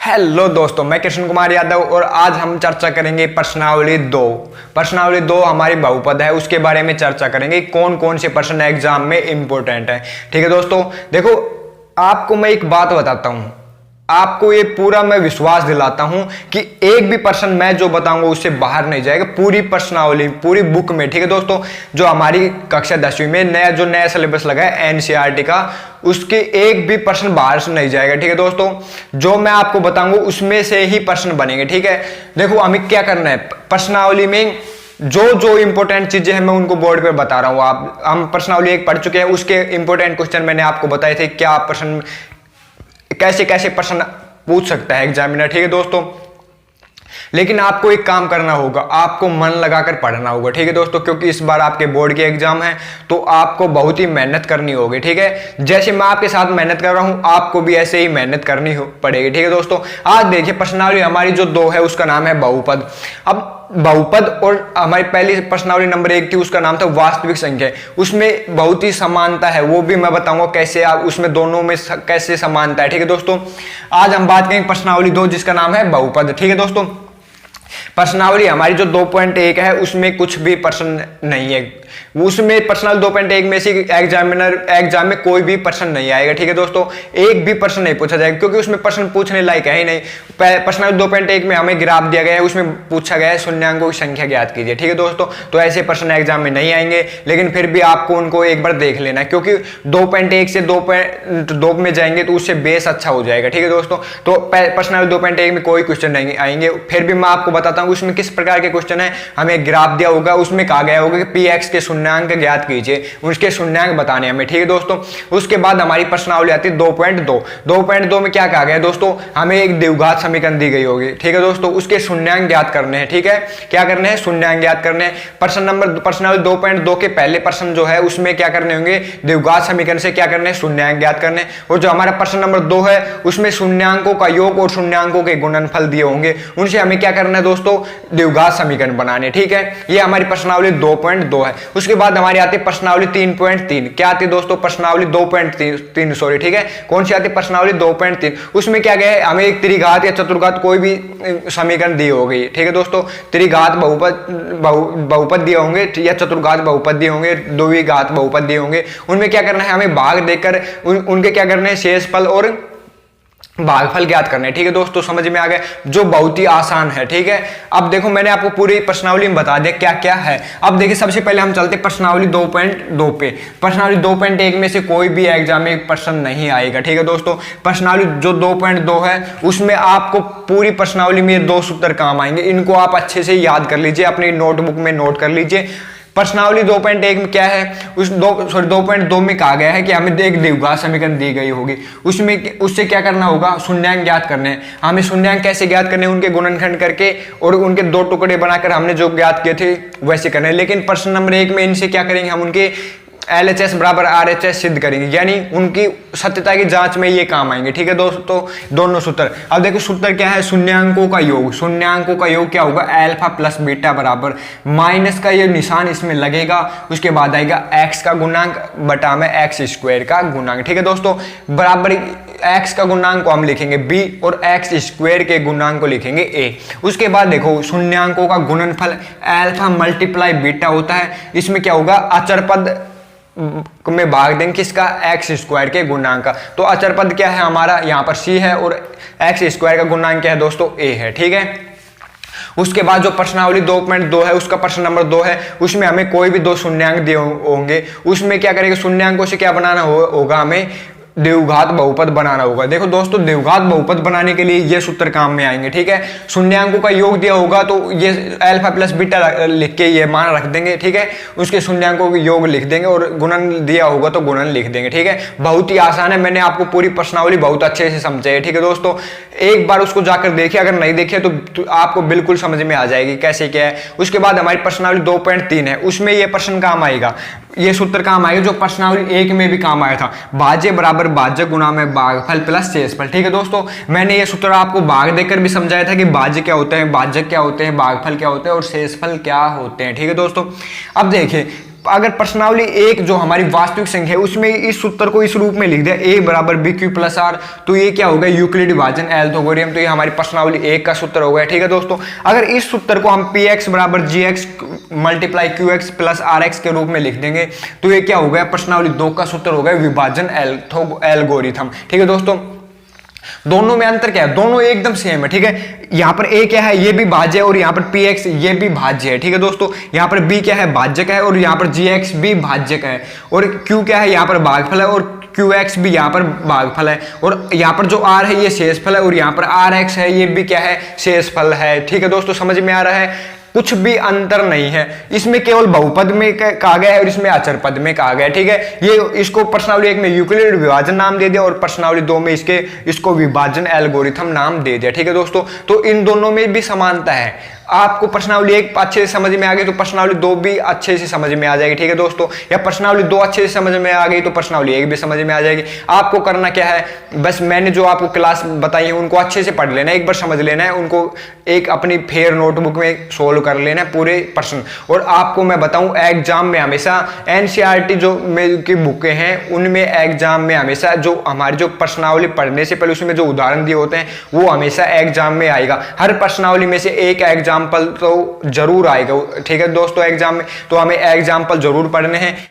Hello दोस्तों, मैं कृष्ण कुमार यादव और आज हम चर्चा करेंगे प्रश्नावली दो। प्रश्नावली दो हमारी बहुपद है, उसके बारे में चर्चा करेंगे कौन कौन से प्रश्न एग्जाम में इंपॉर्टेंट है। ठीक है दोस्तों, देखो आपको मैं एक बात बताता हूं, आपको ये पूरा मैं विश्वास दिलाता हूं कि एक भी प्रश्न मैं जो बताऊंगा उससे बाहर नहीं जाएगा, पूरी प्रश्नावली पूरी बुक में। ठीक है दोस्तों, जो हमारी कक्षा 10वीं में नया सिलेबस लगा है एनसीईआरटी का, उसके एक भी प्रश्न बाहर से नहीं जाएगा। ठीक है दोस्तों, जो मैं आपको बताऊंगा उसमें से ही प्रश्न बनेंगे। ठीक है, देखो हमें क्या करना है, प्रश्नावली में जो जो इंपॉर्टेंट चीजें हैं मैं उनको बोर्ड पे बता रहा हूं। आप हम प्रश्नावली एक पढ़ चुके हैं, उसके इंपॉर्टेंट क्वेश्चन मैंने आपको बताए थे, क्या प्रश्न कैसे कैसे प्रश्न पूछ सकता है एग्जामिनर। ठीक है दोस्तों, लेकिन आपको एक काम करना होगा, आपको मन लगाकर पढ़ना होगा। ठीक है दोस्तों, क्योंकि इस बार आपके बोर्ड के एग्जाम है तो आपको बहुत ही मेहनत करनी होगी। ठीक है, जैसे मैं आपके साथ मेहनत कर रहा हूं आपको भी ऐसे ही मेहनत करनी पड़ेगी। ठीक है दोस्तों, आज देखिए प्रश्नावली हमारी जो दो है उसका नाम है बहुपद। अब बहुपद और हमारी पहली प्रश्नावली नंबर 1 थी, उसका नाम था वास्तविक संख्या। उसमें बहुत ही समानता है, वो भी मैं बताऊंगा कैसे आप उसमें दोनों में कैसे समानता है। ठीक है दोस्तों, आज हम बात करेंगे प्रश्नावली 2 जिसका नाम है बहुपद। ठीक है दोस्तों, प्रश्नावली हमारी जो 2.1 है उसमें कुछ भी प्रश्न नहीं है, उसमें प्रश्नावली 2.1 में से एग्जाम में कोई भी प्रश्न नहीं आएगा। ठीक है दोस्तों, एक भी प्रश्न नहीं पूछा जाएगा क्योंकि उसमें प्रश्न पूछने लायक है ही नहीं। प्रश्नावली 2.1 में हमें ग्राफ दिया गया है, उसमें पूछा गया है शून्यांकों की संख्या ज्ञात कीजिए। ठीक है दोस्तों, तो ऐसे प्रश्न एग्जाम में नहीं आएंगे, लेकिन फिर भी आपको उनको एक बार देख लेना है क्योंकि 2.1 से 2.2 में जाएंगे तो उससे बेस अच्छा हो जाएगा। ठीक है दोस्तों, तो प्रश्नावली 2.1 में कोई क्वेश्चन नहीं आएंगे। फिर भी मैं आपको बताता हूं उसमें किस प्रकार के क्वेश्चन है। हमें ग्राफ दिया होगा, उसमें कहा गया होगा कि पी एक्स के शून्यांक ज्ञात कीजिए, उसके शून्यांक बताने हमें। ठीक है दोस्तों, उसके बाद हमारी प्रश्नावली आती है 2.2। 2.2 में क्या कहा गया दोस्तों, हमें एक द्विघात समीकरण दी गई होगी। ठीक है दोस्तों, उसके शून्यांक ज्ञात करने हैं। ठीक है, क्या करने हैं, शून्यांक ज्ञात करने हैं। प्रश्नावली 2.2 के पहले प्रश्न जो है उसमें क्या करने होंगे, द्विघात समीकरण से क्या करने हैं, शून्यांक ज्ञात करने। और जो हमारा प्रश्न नंबर 2 है उसमें शून्यांकों का योग और शून्यांकों के गुणनफल दिए होंगे, उनसे हमें क्या करना है दोस्तों, द्विघात समीकरण बनाने। ठीक है, ये हमारी प्रश्नावली 2.2 है। उसके बाद हमारी आती है प्रश्नावली 3.3। क्या आती है दोस्तों, प्रश्नावली 2.3 सॉरी। ठीक है, कौन सी आती है, प्रश्नावली 2.3। उसमें क्या गया है, हमें एक त्रिघात या चतुर्घात कोई भी समीकरण दी हो गई। ठीक है दोस्तों, त्रिघात बहुपद दिए होंगे या चतुर्घात बहुपद दिए होंगे, द्विघात बहुपद दिए होंगे, उनमें क्या करना है, हमें भाग देकर उनके क्या करना है, शेषफल और भागफल ज्ञात करने। ठीक है दोस्तों, समझ में आ गया, जो बहुत ही आसान है। ठीक है, अब देखो मैंने आपको पूरी प्रश्नावली में बता दिया क्या क्या है। अब देखिए सबसे पहले हम चलते प्रश्नावली 2.2 पे। प्रश्नावली 2.1 में से कोई भी एग्जाम में प्रश्न नहीं आएगा। ठीक है दोस्तों, प्रश्नावली जो 2.2 है उसमें आपको पूरी प्रश्नावली में 2 सूत्र काम आएंगे, इनको आप अच्छे से याद कर लीजिए, अपनी नोटबुक में नोट कर लीजिए। प्रश्नावली 2.1 में क्या है, उस 2.2 में कहा गया है कि हमें एक द्विघात समीकरण दी गई होगी, उसमें उससे क्या करना होगा, शून्यांक ज्ञात करने हैं। हमें शून्यांक कैसे ज्ञात करने, उनके गुणनखंड करके और उनके 2 टुकड़े बनाकर हमने जो ज्ञात किए थे वैसे करने। लेकिन प्रश्न नंबर 1 में इनसे क्या करेंगे, हम उनके LHS बराबर RHS सिद्ध करेंगे, यानी उनकी सत्यता की जांच में ये काम आएंगे। ठीक है दोस्तों, दोनों सूत्र। अब देखो सूत्र क्या है, शून्यांकों का योग। शून्यांकों का योग क्या होगा, अल्फा प्लस बीटा बराबर माइनस का ये निशान इसमें लगेगा, उसके बाद आएगा x का गुणांक बटा में x स्क्वायर का गुणांक। ठीक है दोस्तों, बराबर x का गुणांक को हम लिखेंगे b और x स्क्वायर के गुणांक को लिखेंगे a। उसके बाद देखो शून्यांकों का गुणनफल अल्फा मल्टीप्लाई बीटा होता है, इसमें क्या होगा, अचर पद में भाग देंगे किसका, एक्स स्क्वायर के गुणांक का। तो अचर पद क्या है हमारा, यहाँ पर c है और एक्स स्क्वायर का गुणांक क्या है दोस्तों, a है। ठीक है, उसके बाद जो प्रश्नावली 2.2 है उसका प्रश्न नंबर 2 है, उसमें हमें कोई भी 2 शून्यांक दिए होंगे, उसमें क्या करेंगे, शून्यांकों से क्या बनाना होगा, हमें द्विघात बहुपद बनाना होगा। देखो दोस्तों, द्विघात बहुपद बनाने के लिए ये सूत्र काम में आएंगे। ठीक है, शून्यांकों का योग दिया होगा तो ये अल्फा प्लस बीटा लिख के ये मान रख देंगे। ठीक है, उसके शून्यांकों का योग लिख देंगे और गुणन दिया होगा तो गुणन लिख देंगे। ठीक है, बहुत ही आसान है, मैंने आपको पूरी प्रश्नावली बहुत अच्छे से समझाई है। ठीक है दोस्तों, एक बार उसको जाकर देखिए, अगर नहीं देखिए तो आपको बिल्कुल समझ में आ जाएगी कैसे क्या है। उसके बाद हमारी प्रश्नावली 2.3 है, उसमें ये प्रश्न काम आएगा, ये सूत्र काम आएगा जो प्रश्नावली 1 में भी काम आया था, भाज्य बराबर भाज्य गुणा में भागफल प्लस शेषफल। ठीक है दोस्तों, मैंने ये सूत्र आपको भाग देकर भी समझाया था कि भाज्य क्या होते हैं, भाज्य क्या होते हैं, भागफल क्या होते हैं और शेषफल क्या होते हैं। ठीक है दोस्तों, अब देखिए अगर प्रश्नावली एक जो हमारी वास्तविक संख्या है उसमें इस सूत्र को इस रूप में लिख दिया a बराबर बी क्यू प्लस आर, तो ये क्या होगा यूक्लिड विभाजन एल्गोरिथम, तो ये हमारी प्रश्नावली एक का सूत्र हो गया। ठीक है दोस्तों, अगर इस सूत्र को हम पी एक्स बराबर G X multiply Q X plus R X के रूप में लिख देंगे तो ये क्या हो गया, प्रश्नावली दो का सूत्र हो गया विभाजन एल्गोरिथम। ठीक है दोस्तों, दोनों में अंतर क्या है, दोनों एकदम सेम है। ठीक है, यहां पर a क्या है, ये भी भाज्य है, और यहां पर px ये भी भाज्य है। ठीक है दोस्तों, यहां पर b क्या है, भाज्यक है, और यहां पर gx भी भाज्यक है, और q क्या है, यहां पर भागफल है, और qx भी यहां पर भागफल है, और यहां पर जो r है ये शेषफल है, और यहां पर rx है ये भी क्या है, शेषफल है। ठीक है दोस्तों, समझ में आ रहा है, कुछ भी अंतर नहीं है, इसमें केवल बहुपद में कहा गया है और इसमें अचर पद में कहा गया है। ठीक है, ये इसको प्रश्नावली एक में यूक्लिड विभाजन नाम दे दिया और प्रश्नावली दो में इसको विभाजन एल्गोरिथम नाम दे दिया। ठीक है दोस्तों, तो इन दोनों में भी समानता है। आपको प्रश्नावली एक अच्छे से समझ में आ गई तो प्रश्नावली दो भी अच्छे से समझ में आ जाएगी। ठीक है दोस्तों, या प्रश्नावली दो अच्छे से समझ में आ गई तो प्रश्नावली एक भी समझ में आ जाएगी। आपको करना क्या है, बस मैंने जो आपको क्लास बताई है उनको अच्छे से पढ़ लेना है, एक बार समझ लेना है, उनको एक अपनी फेयर नोटबुक में सोल्व कर लेना है पूरे प्रश्न। और आपको मैं बताऊं, एग्जाम में हमेशा एनसीईआरटी जो की बुकें हैं उनमें एग्जाम में हमेशा जो हमारी जो प्रश्नावली पढ़ने से पहले उसमें जो उदाहरण दिए होते हैं वो हमेशा एग्जाम में आएगा। हर प्रश्नावली में से एक एग्जाम्पल तो जरूर आएगा। ठीक है दोस्तों, एग्जाम में तो हमें एग्जाम्पल जरूर पढ़ने हैं।